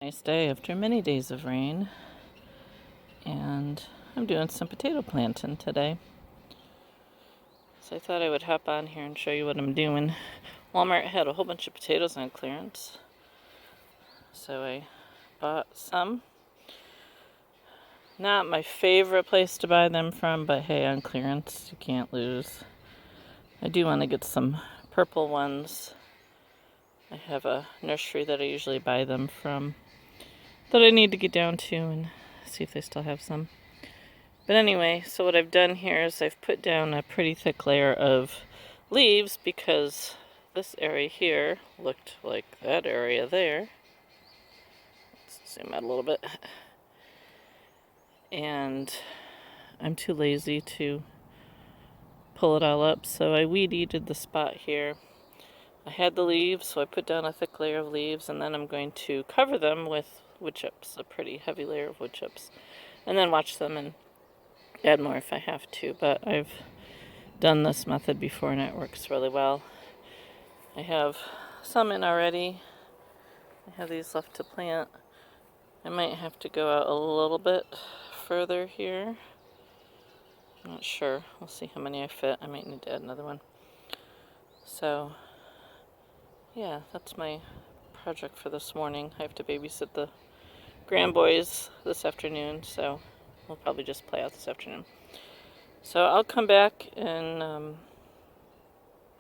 Nice day after many days of rain, and I'm doing some potato planting today. So I thought I would hop on here and show you what I'm doing. Walmart had a whole bunch of potatoes on clearance, so I bought some. Not my favorite place to buy them from, but hey, on clearance, you can't lose. I do want to get some purple ones. I have a nursery that I usually buy them from that I need to get down to and see if they still have some. But anyway, so what I've done here is I've put down a pretty thick layer of leaves because this area here looked like that area there. Let's zoom out a little bit. And I'm too lazy to pull it all up, so I weed-eated the spot here. I had the leaves, so I put down a thick layer of leaves, and then I'm going to cover them with wood chips, a pretty heavy layer of wood chips, and then watch them and add more if I have to, but I've done this method before and it works really well. I have some in already. I have these left to plant. I might have to go out a little bit further here. I'm not sure. We'll see how many I fit. I might need to add another one. So, yeah, that's my project for this morning. I have to babysit the grandboys this afternoon, so we'll probably just play out this afternoon. So I'll come back in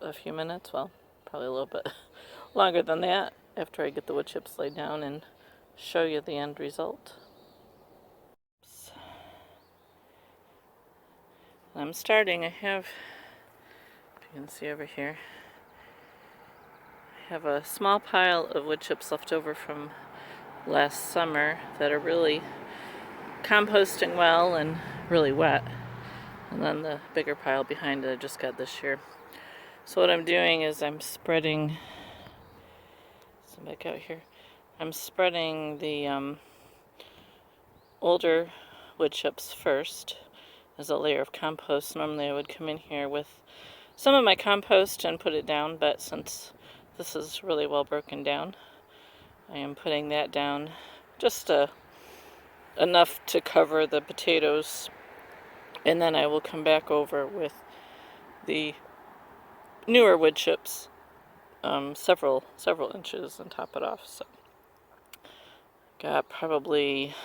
a few minutes, well, probably a little bit longer than that, after I get the wood chips laid down and show you the end result. I'm starting. I have, if you can see over here, I have a small pile of wood chips left over from last summer that are really composting well and really wet. And then the bigger pile behind it I just got this year. So what I'm doing is I'm spreading, so back out here, I'm spreading the older wood chips first as a layer of compost. Normally I would come in here with some of my compost and put it down, but since this is really well broken down, I am putting that down just enough to cover the potatoes, and then I will come back over with the newer wood chips, several inches, and top it off. So got probably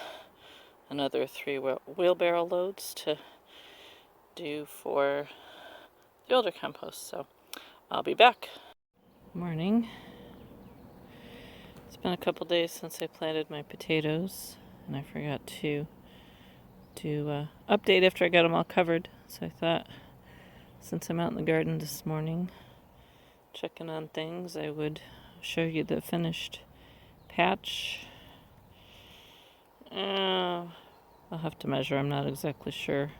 another 3 wheelbarrow loads to do for the older compost, so I'll be back. Morning. It's been a couple days since I planted my potatoes, and I forgot to update after I got them all covered, so I thought since I'm out in the garden this morning checking on things, I would show you the finished patch. I'll have to measure. I'm not exactly sure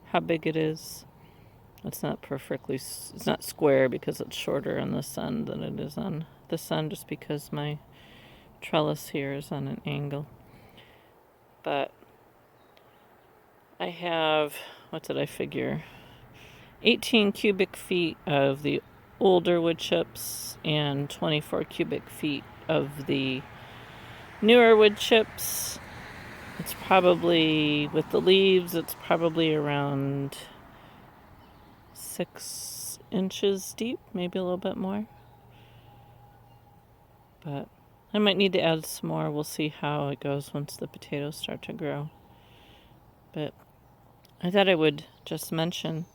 how big it is. It's not it's not square because it's shorter on this end than it is on this end, just because my trellis here is on an angle. But I have, what did I figure? 18 cubic feet of the older wood chips and 24 cubic feet of the newer wood chips. It's probably, with the leaves, it's probably around 6 inches deep, maybe a little bit more. But I might need to add some more. We'll see how it goes once the potatoes start to grow. But I thought I would just mention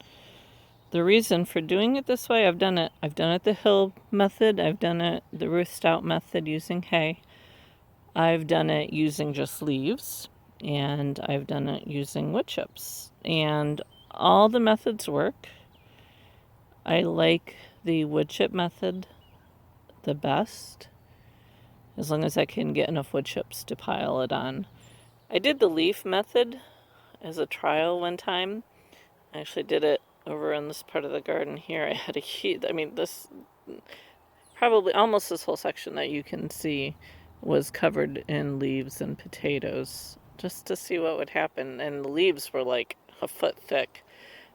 the reason for doing it this way. I've done it the Hill method. I've done it the Ruth Stout method using hay. I've done it using just leaves, and I've done it using wood chips, and all the methods work. I like the wood chip method the best, as long as I can get enough wood chips to pile it on. I did the leaf method as a trial one time. I actually did it over in this part of the garden here. I had a huge, this, probably almost this whole section that you can see was covered in leaves and potatoes, just to see what would happen. And the leaves were like a foot thick,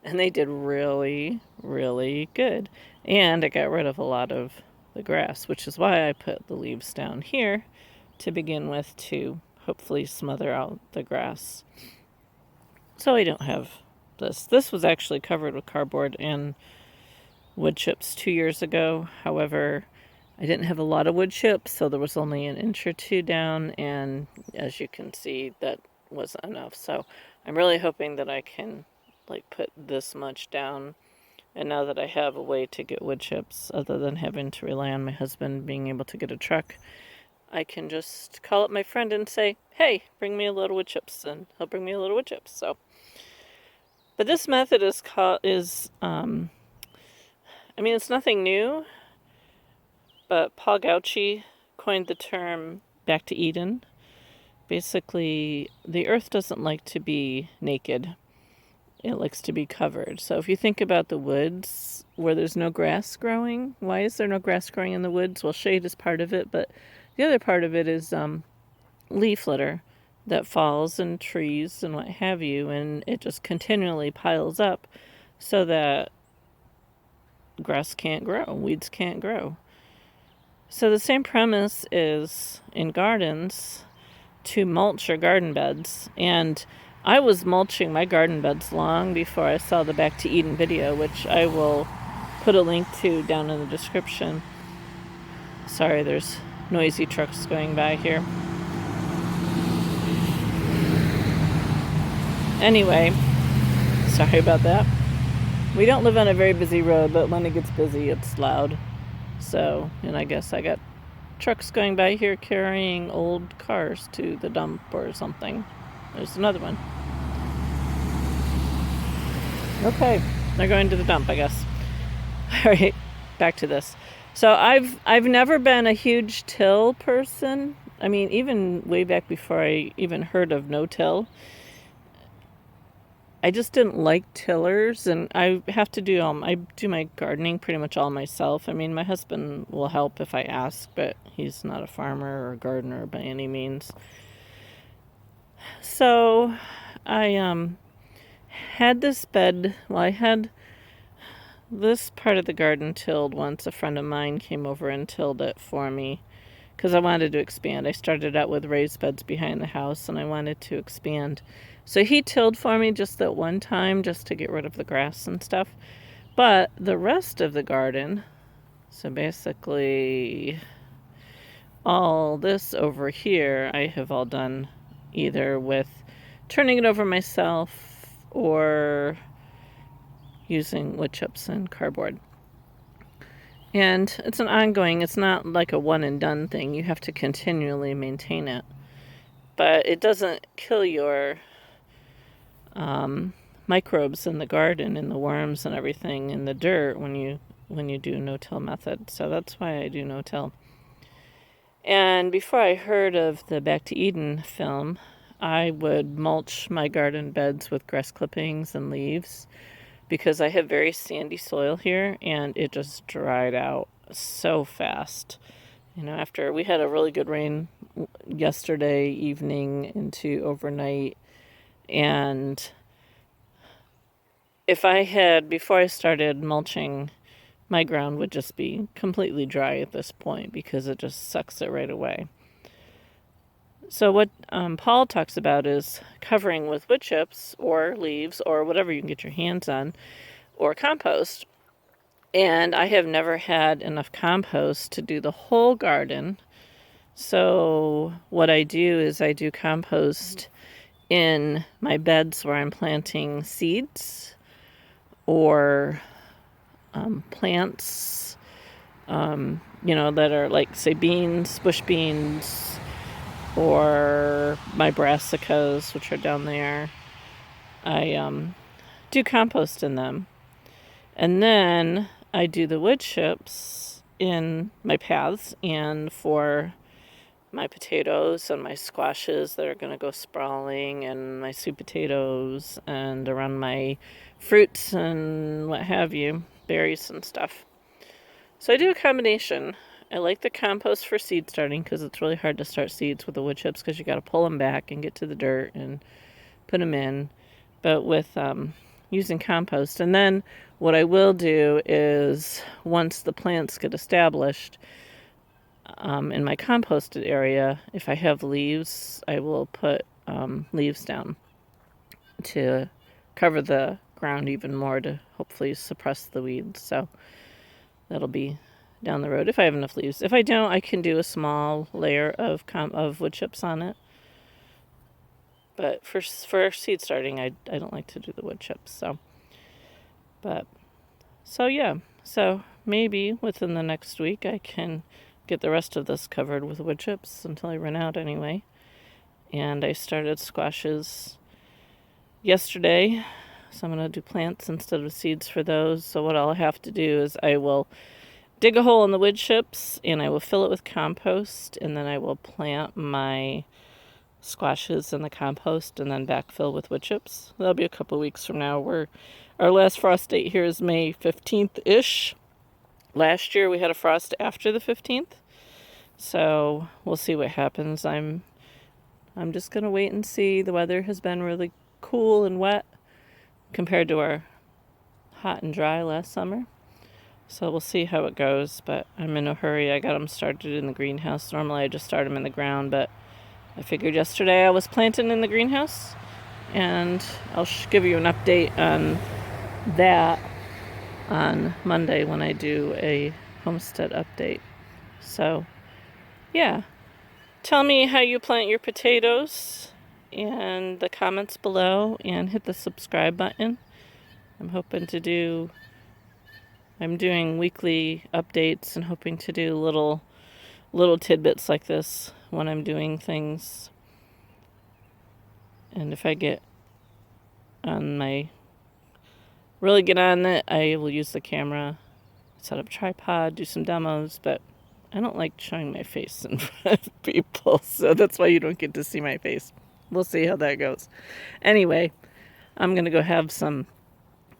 and they did really, really good. And I got rid of a lot of the grass, which is why I put the leaves down here, to begin with to hopefully smother out the grass. So I don't have this. This was actually covered with cardboard and wood chips 2 years ago. However, I didn't have a lot of wood chips, so there was only an inch or two down, and as you can see, that wasn't enough. So I'm really hoping that I can put this much down. And now that I have a way to get wood chips, other than having to rely on my husband being able to get a truck, I can just call up my friend and say, hey, bring me a load of wood chips, and he'll bring me a load of wood chips. So, but this method is it's nothing new, but Paul Gauci coined the term back to Eden. Basically, the earth doesn't like to be naked. It likes to be covered. So if you think about the woods where there's no grass growing, why is there no grass growing in the woods? Well, shade is part of it, but the other part of it is leaf litter that falls in trees and what have you, and it just continually piles up so that grass can't grow, weeds can't grow. So the same premise is in gardens to mulch your garden beds. And I was mulching my garden beds long before I saw the Back to Eden video, which I will put a link to down in the description. Sorry, there's noisy trucks going by here. Anyway, sorry about that. We don't live on a very busy road, but when it gets busy, it's loud. So, and I guess I got trucks going by here carrying old cars to the dump or something. There's another one. Okay, they're going to the dump, I guess. All right, back to this. So I've never been a huge till person. I mean, even way back before I even heard of no-till, I just didn't like tillers, and I have to do I do my gardening pretty much all myself. I mean, my husband will help if I ask, but he's not a farmer or a gardener by any means. So I had this bed. Well, I had this part of the garden tilled once. A friend of mine came over and tilled it for me because I wanted to expand. I started out with raised beds behind the house, and I wanted to expand. So he tilled for me just that one time, just to get rid of the grass and stuff. But the rest of the garden, so basically all this over here, I have all done either with turning it over myself or using wood chips and cardboard. And it's an ongoing, it's not like a one and done thing. You have to continually maintain it. But it doesn't kill your microbes in the garden and the worms and everything in the dirt when you do no-till method. So that's why I do no-till. And before I heard of the Back to Eden film, I would mulch my garden beds with grass clippings and leaves because I have very sandy soil here, and it just dried out so fast. You know, after we had a really good rain yesterday evening into overnight, and if I had, before I started mulching, my ground would just be completely dry at this point because it just sucks it right away. So what Paul talks about is covering with wood chips or leaves or whatever you can get your hands on, or compost. And I have never had enough compost to do the whole garden. So what I do is I do compost in my beds where I'm planting seeds or plants, that are like, say, beans, bush beans, or my brassicas, which are down there. I do compost in them. And then I do the wood chips in my paths and for my potatoes and my squashes that are going to go sprawling, and my sweet potatoes, and around my fruits and what have you, berries and stuff. So I do a combination. I like the compost for seed starting because it's really hard to start seeds with the wood chips because you got to pull them back and get to the dirt and put them in. But with using compost, and then what I will do is once the plants get established, in my composted area, if I have leaves, I will put leaves down to cover the ground even more to hopefully suppress the weeds. So that'll be down the road if I have enough leaves. If I don't, I can do a small layer of wood chips on it. But for seed starting, I don't like to do the wood chips. So yeah. So maybe within the next week I can get the rest of this covered with wood chips until I run out anyway. And I started squashes yesterday, so I'm going to do plants instead of seeds for those. So what I'll have to do is I will dig a hole in the wood chips and I will fill it with compost, and then I will plant my squashes in the compost and then backfill with wood chips. That'll be a couple weeks from now. Our last frost date here is May 15th-ish. Last year we had a frost after the 15th. So we'll see what happens. I'm just going to wait and see. The weather has been really cool and wet compared to our hot and dry last summer. So we'll see how it goes, but I'm in a hurry. I got them started in the greenhouse. Normally I just start them in the ground, but I figured yesterday I was planting in the greenhouse, and I'll give you an update on that on Monday when I do a homestead update. So, yeah. Tell me how you plant your potatoes in the comments below, and hit the subscribe button. I'm doing weekly updates and hoping to do little tidbits like this when I'm doing things. And if I really get on it, I will use the camera, set up a tripod, do some demos, but I don't like showing my face in front of people, so that's why you don't get to see my face. We'll see how that goes. Anyway, I'm going to go have some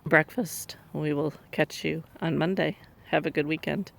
breakfast. We will catch you on Monday. Have a good weekend.